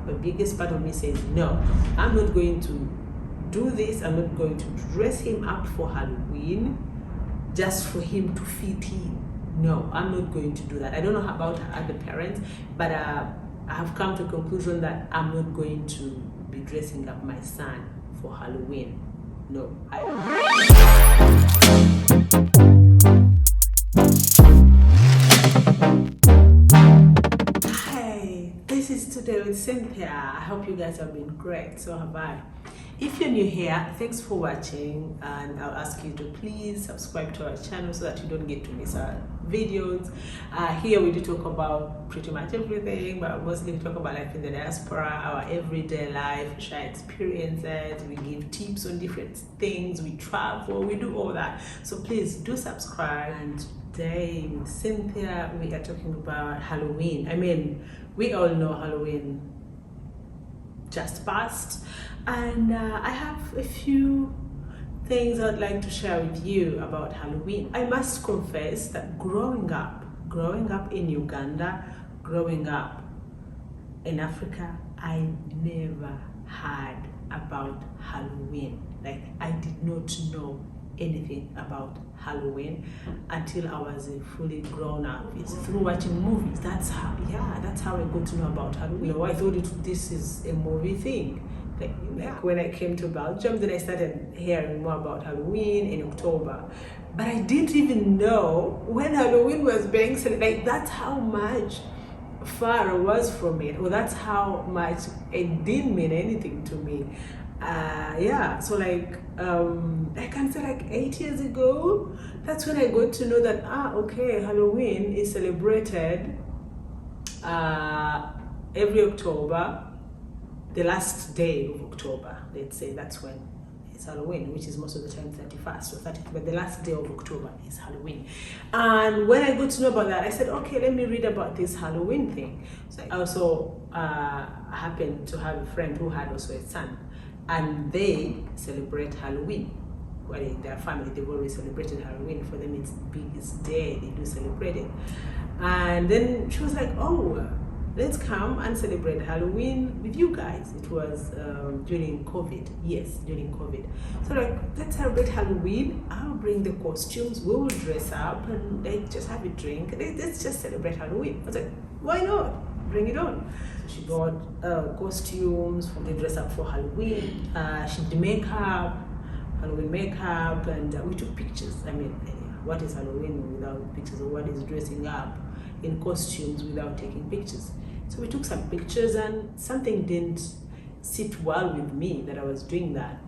the biggest part of me says, no, I'm not going to do this. I'm not going to dress him up for Halloween just for him to fit in. No, I'm not going to do that. I don't know about other parents, but I have come to a conclusion that I'm not going to be dressing up my son for Halloween. No. Hi, this is Today with Cynthia. I hope you guys have been great. So have I. If you're new here, thanks for watching, and I'll ask you to please subscribe to our channel so that you don't get to miss our videos. Here we do talk about pretty much everything, but mostly we talk about life in the diaspora, our everyday life, share experiences, we give tips on different things, we travel, we do all that. So please do subscribe. And today with Cynthia, we are talking about Halloween. I mean, we all know Halloween just passed, and I have a few things I'd like to share with you about Halloween. I must confess that growing up in Uganda, growing up in Africa, I never heard about Halloween. Like, I did not know anything about Halloween until I was fully grown up. It's through watching movies. That's how I got to know about Halloween. You know, I thought this is a movie thing. Like when I came to Belgium, then I started hearing more about Halloween in October. But I didn't even know when Halloween was being celebrated. Like, that's how much far I was from it, or that's how much it didn't mean anything to me. So like I can say like 8 years ago, that's when I got to know that okay, Halloween is celebrated every October, the last day of October, let's say. That's when it's Halloween, which is most of the time 31st or 30th, but the last day of October is Halloween. And when I got to know about that, I said, okay, let me read about this Halloween thing. So I also happened to have a friend who had also a son, and they celebrate Halloween. Well, in their family, they've always celebrated Halloween. For them, it's the biggest day, they do celebrate it. And then she was like, oh, let's come and celebrate Halloween with you guys. It was during COVID. Yes, during COVID. So like, let's celebrate Halloween. I'll bring the costumes. We will dress up and like just have a drink. Let's just celebrate Halloween. I was like, why not? Bring it on. She got costumes. They dress up for Halloween. She did makeup, Halloween makeup, and we took pictures. I mean, what is Halloween without pictures, or what is dressing up in costumes without taking pictures? So we took some pictures, and something didn't sit well with me that I was doing that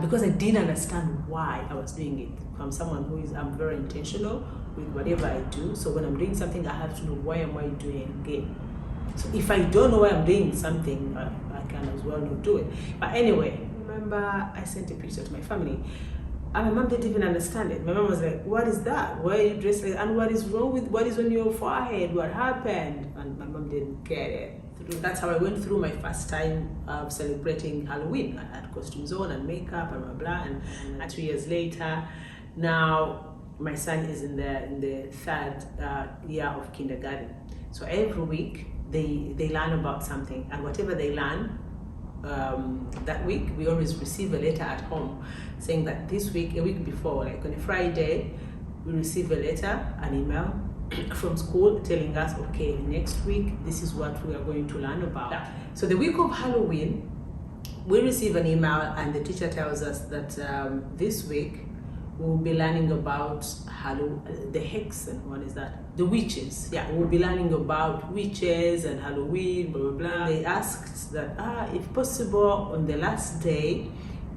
because I didn't understand why I was doing it. I'm someone I'm very intentional with whatever I do. So when I'm doing something, I have to know, why am I doing it again? So if I don't know why I'm doing something, I can as well not do it. But anyway, remember I sent a picture to my family. And my mom didn't even understand it. My mom was like, what is that? Why are you dressed like that? And what is wrong with, what is on your forehead? What happened? And my mom didn't get it. That's how I went through my first time of celebrating Halloween. I had costumes on and makeup and blah, blah. And 2 years later, now my son is in the third year of kindergarten. So every week they learn about something, and whatever they learn, that week we always receive a letter at home saying that this week, a week before, like on a Friday, we receive a letter, an email from school telling us, okay, next week this is what we are going to learn about. So the week of Halloween, we receive an email, and the teacher tells us that this week we'll be learning about the Hexen. What is that? The witches. Yeah, we'll be learning about witches and Halloween, blah, blah, blah. They asked that, if possible, on the last day,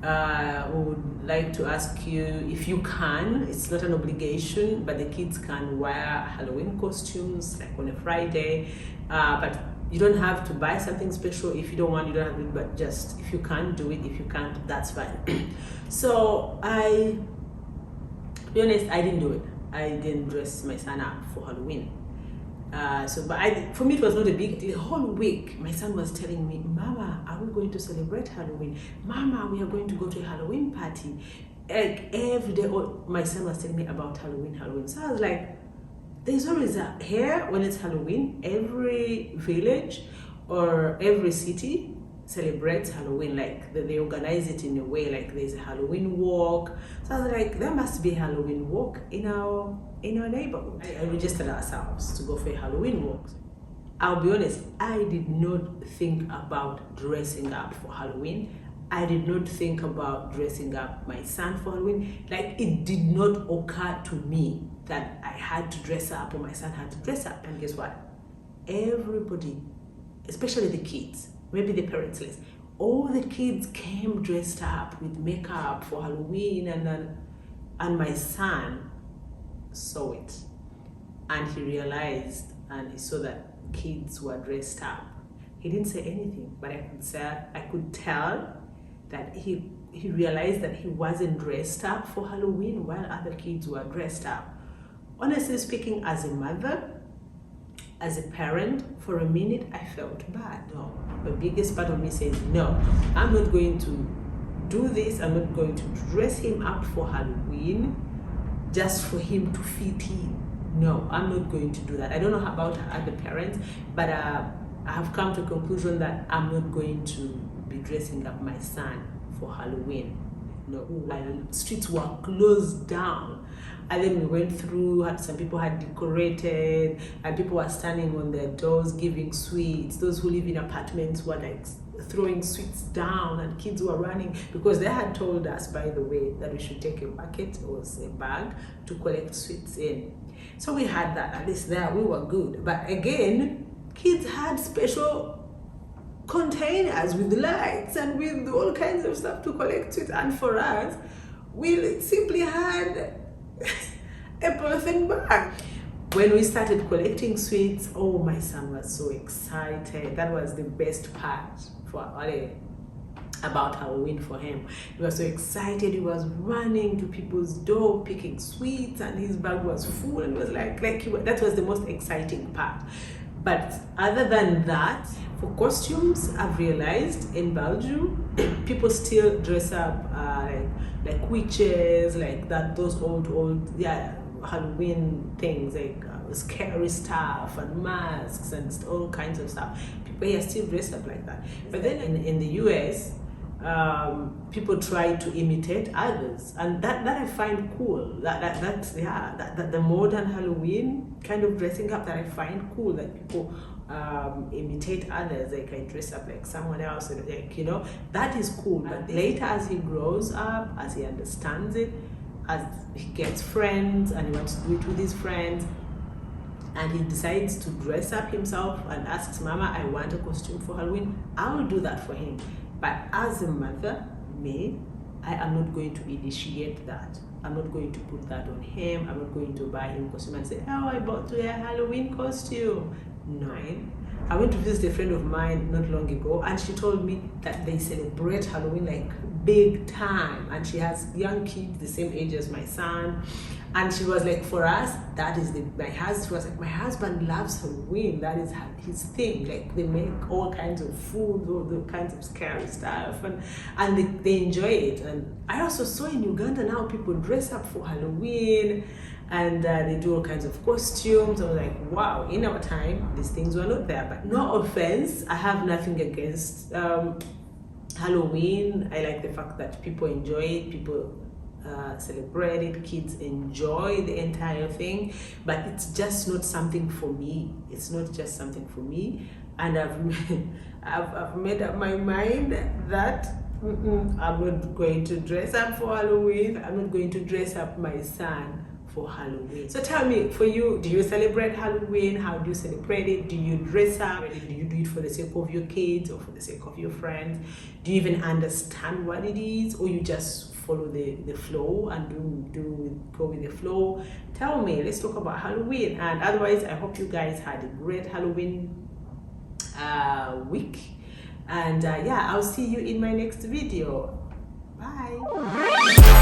we would like to ask you if you can, it's not an obligation, but the kids can wear Halloween costumes, like on a Friday, but you don't have to buy something special. If you don't want, you don't have to, but just if you can, do it. If you can't, that's fine. So to be honest, I didn't do it. I didn't dress my son up for Halloween. For me, it was not a big deal. The whole week, my son was telling me, Mama, are we going to celebrate Halloween? Mama, we are going to go to a Halloween party. Like every day, my son was telling me about Halloween. So I was like, there's always here when it's Halloween, every village or every city celebrates Halloween. Like they organize it in a way, like there's a Halloween walk. So I was like, there must be a Halloween walk in our neighborhood. I registered ourselves to go for a Halloween walk. I'll be honest, I did not think about dressing up for Halloween. I did not think about dressing up my son for Halloween. Like, it did not occur to me that I had to dress up or my son had to dress up. And guess what? Everybody, especially the kids, maybe the parents list, all the kids came dressed up with makeup for Halloween, and my son saw it, and he realized, and he saw that kids were dressed up. He didn't say anything, but I could tell that he realized that he wasn't dressed up for Halloween while other kids were dressed up. Honestly speaking, as a mother, as a parent, for a minute I felt bad. No, the biggest part of me says, no, I'm not going to do this. I'm not going to dress him up for Halloween just for him to fit in. No, I'm not going to do that. I don't know about other parents, but I have come to a conclusion that I'm not going to be dressing up my son for Halloween. No, while streets were closed down, and then we went through, some people had decorated, and people were standing on their doors giving sweets. Those who live in apartments were like throwing sweets down, and kids were running because they had told us, by the way, that we should take a bucket or a bag to collect sweets in. So we had that, at least there we were good. But again, kids had special containers with lights and with all kinds of stuff to collect sweets, and for us, we simply had a birthing bag. When we started collecting sweets, oh, my son was so excited. That was the best part about Halloween for him. He was so excited. He was running to people's door picking sweets, and his bag was full, and it was that was the most exciting part. But other than that, for costumes, I've realized in Belgium, people still dress up like witches, like those old Halloween things, like scary stuff and masks and all kinds of stuff. People here still dress up like that. But then in the US, people try to imitate others, and that I find cool. That's the modern Halloween kind of dressing up that I find cool. That people imitate others. Like, I dress up like someone else, and that is cool. But later, as he grows up, as he understands it, as he gets friends and he wants to do it with his friends, and he decides to dress up himself and asks, Mama, I want a costume for Halloween, I will do that for him. But as a mother, I am not going to initiate that. I'm not going to put that on him. I'm not going to buy him a costume and say, oh, I bought you a Halloween costume. No. I went to visit a friend of mine not long ago, and she told me that they celebrate Halloween like big time, and she has young kids the same age as my son, and she was like, for us, that is my husband loves Halloween. That is his thing. Like, they make all kinds of food, all the kinds of scary stuff, and they enjoy it. And I also saw in Uganda now people dress up for Halloween, and they do all kinds of costumes. I was like, wow, in our time these things were not there. But no offense, I have nothing against Halloween. I like the fact that people enjoy it, people celebrate it, kids enjoy the entire thing, but it's just not something for me. It's not just something for me, and I've made up my mind that I'm not going to dress up for Halloween. I'm not going to dress up my son for Halloween. So tell me, for you, do you celebrate Halloween? How do you celebrate it? Do you dress up? Do you do it for the sake of your kids or for the sake of your friends? Do you even understand what it is, or you just follow the flow and go with the flow? Tell me. Let's talk about Halloween. And otherwise, I hope you guys had a great Halloween week. And yeah, I'll see you in my next video. Bye.